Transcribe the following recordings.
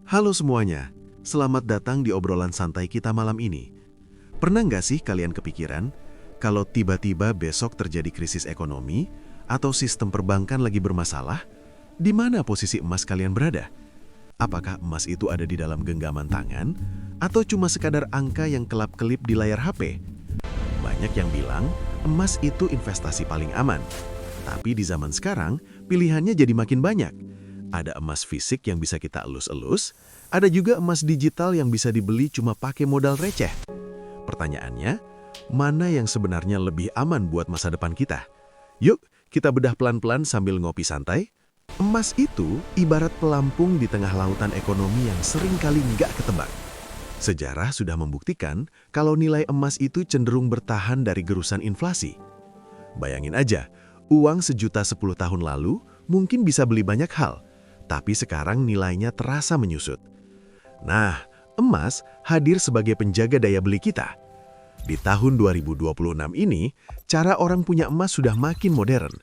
Halo semuanya, selamat datang di obrolan santai kita malam ini. Pernah nggak sih kalian kepikiran kalau tiba-tiba besok terjadi krisis ekonomi atau sistem perbankan lagi bermasalah, di mana posisi emas kalian berada? Apakah emas itu ada di dalam genggaman tangan atau cuma sekadar angka yang kelap-kelip di layar HP? Banyak yang bilang emas itu investasi paling aman. Tapi di zaman sekarang, pilihannya jadi makin banyak. Ada emas fisik yang bisa kita elus-elus, ada juga emas digital yang bisa dibeli cuma pakai modal receh. Pertanyaannya, mana yang sebenarnya lebih aman buat masa depan kita? Yuk, kita bedah pelan-pelan sambil ngopi santai. Emas itu ibarat pelampung di tengah lautan ekonomi yang sering kali nggak ketebak. Sejarah sudah membuktikan kalau nilai emas itu cenderung bertahan dari gerusan inflasi. Bayangin aja, uang 1.000.000 tahun lalu mungkin bisa beli banyak hal, tapi sekarang nilainya terasa menyusut. Nah, emas hadir sebagai penjaga daya beli kita. Di tahun 2026 ini, cara orang punya emas sudah makin modern.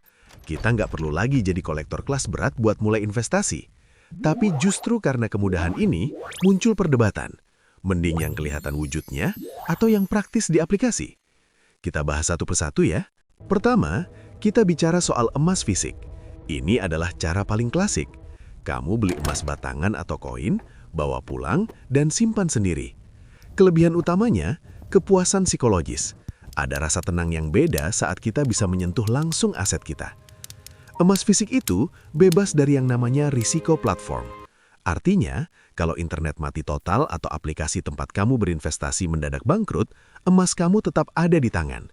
Kita nggak perlu lagi jadi kolektor kelas berat buat mulai investasi. Tapi justru karena kemudahan ini, muncul perdebatan. Mending yang kelihatan wujudnya atau yang praktis di aplikasi? Kita bahas satu persatu ya. Pertama, kita bicara soal emas fisik. Ini adalah cara paling klasik. Kamu beli emas batangan atau koin, bawa pulang, dan simpan sendiri. Kelebihan utamanya, kepuasan psikologis. Ada rasa tenang yang beda saat kita bisa menyentuh langsung aset kita. Emas fisik itu bebas dari yang namanya risiko platform. Artinya, kalau internet mati total atau aplikasi tempat kamu berinvestasi mendadak bangkrut, emas kamu tetap ada di tangan.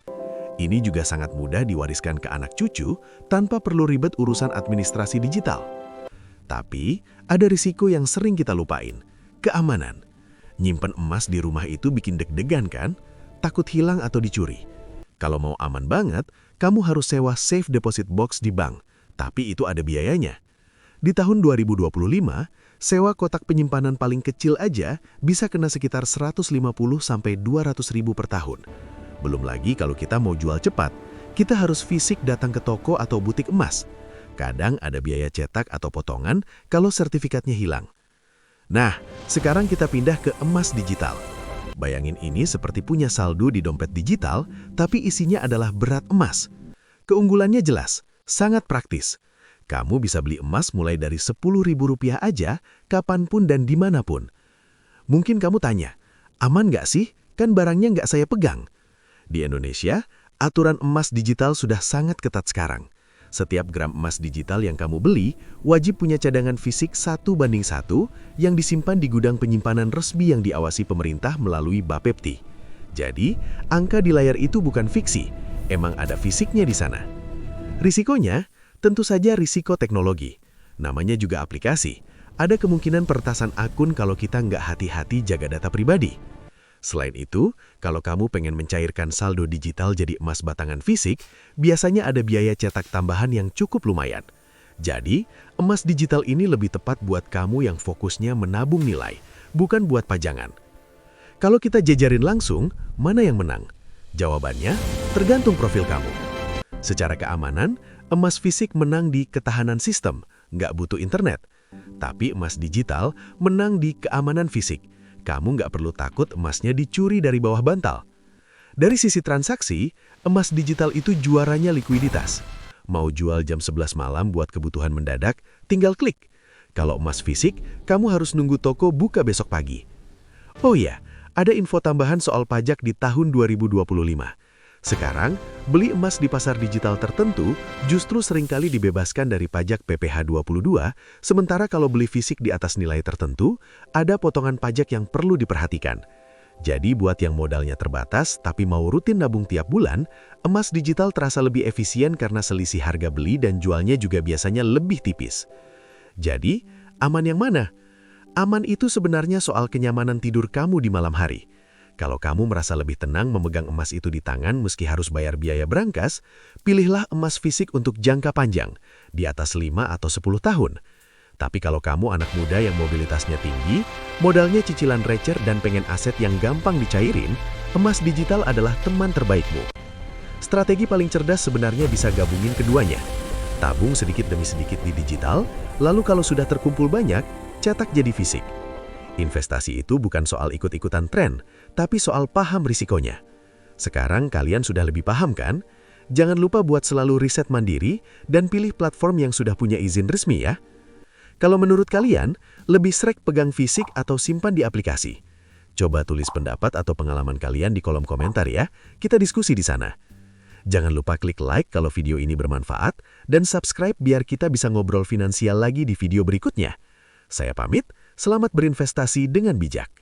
Ini juga sangat mudah diwariskan ke anak cucu tanpa perlu ribet urusan administrasi digital. Tapi, ada risiko yang sering kita lupain, keamanan. Nyimpen emas di rumah itu bikin deg-degan kan? Takut hilang atau dicuri. Kalau mau aman banget, kamu harus sewa safe deposit box di bank, tapi itu ada biayanya. Di tahun 2025, sewa kotak penyimpanan paling kecil aja bisa kena sekitar 150–200 ribu per tahun. Belum lagi kalau kita mau jual cepat, kita harus fisik datang ke toko atau butik emas. Kadang ada biaya cetak atau potongan kalau sertifikatnya hilang. Nah, sekarang kita pindah ke emas digital. Bayangin ini seperti punya saldo di dompet digital, tapi isinya adalah berat emas. Keunggulannya jelas, sangat praktis. Kamu bisa beli emas mulai dari Rp10.000 aja, kapanpun dan dimanapun. Mungkin kamu tanya, aman nggak sih? Kan barangnya nggak saya pegang. Di Indonesia, aturan emas digital sudah sangat ketat sekarang. Setiap gram emas digital yang kamu beli, wajib punya cadangan fisik 1:1 yang disimpan di gudang penyimpanan resmi yang diawasi pemerintah melalui Bapepti. Jadi, angka di layar itu bukan fiksi, emang ada fisiknya di sana. Risikonya, tentu saja risiko teknologi. Namanya juga aplikasi. Ada kemungkinan peretasan akun kalau kita nggak hati-hati jaga data pribadi. Selain itu, kalau kamu pengen mencairkan saldo digital jadi emas batangan fisik, biasanya ada biaya cetak tambahan yang cukup lumayan. Jadi, emas digital ini lebih tepat buat kamu yang fokusnya menabung nilai, bukan buat pajangan. Kalau kita jajarin langsung, mana yang menang? Jawabannya, tergantung profil kamu. Secara keamanan, emas fisik menang di ketahanan sistem, nggak butuh internet. Tapi emas digital menang di keamanan fisik. Kamu nggak perlu takut emasnya dicuri dari bawah bantal. Dari sisi transaksi, emas digital itu juaranya likuiditas. Mau jual jam 11 malam buat kebutuhan mendadak, tinggal klik. Kalau emas fisik, kamu harus nunggu toko buka besok pagi. Oh iya, ada info tambahan soal pajak di tahun 2025. Sekarang, beli emas di pasar digital tertentu justru seringkali dibebaskan dari pajak PPh 22, sementara kalau beli fisik di atas nilai tertentu, ada potongan pajak yang perlu diperhatikan. Jadi buat yang modalnya terbatas tapi mau rutin nabung tiap bulan, emas digital terasa lebih efisien karena selisih harga beli dan jualnya juga biasanya lebih tipis. Jadi, aman yang mana? Aman itu sebenarnya soal kenyamanan tidur kamu di malam hari. Kalau kamu merasa lebih tenang memegang emas itu di tangan meski harus bayar biaya berangkas, pilihlah emas fisik untuk jangka panjang, di atas 5 atau 10 tahun. Tapi kalau kamu anak muda yang mobilitasnya tinggi, modalnya cicilan receh dan pengen aset yang gampang dicairin, emas digital adalah teman terbaikmu. Strategi paling cerdas sebenarnya bisa gabungin keduanya. Tabung sedikit demi sedikit di digital, lalu kalau sudah terkumpul banyak, cetak jadi fisik. Investasi itu bukan soal ikut-ikutan tren, tapi soal paham risikonya. Sekarang kalian sudah lebih paham kan? Jangan lupa buat selalu riset mandiri dan pilih platform yang sudah punya izin resmi ya. Kalau menurut kalian, lebih srek pegang fisik atau simpan di aplikasi? Coba tulis pendapat atau pengalaman kalian di kolom komentar ya, kita diskusi di sana. Jangan lupa klik like kalau video ini bermanfaat, dan subscribe biar kita bisa ngobrol finansial lagi di video berikutnya. Saya pamit, selamat berinvestasi dengan bijak.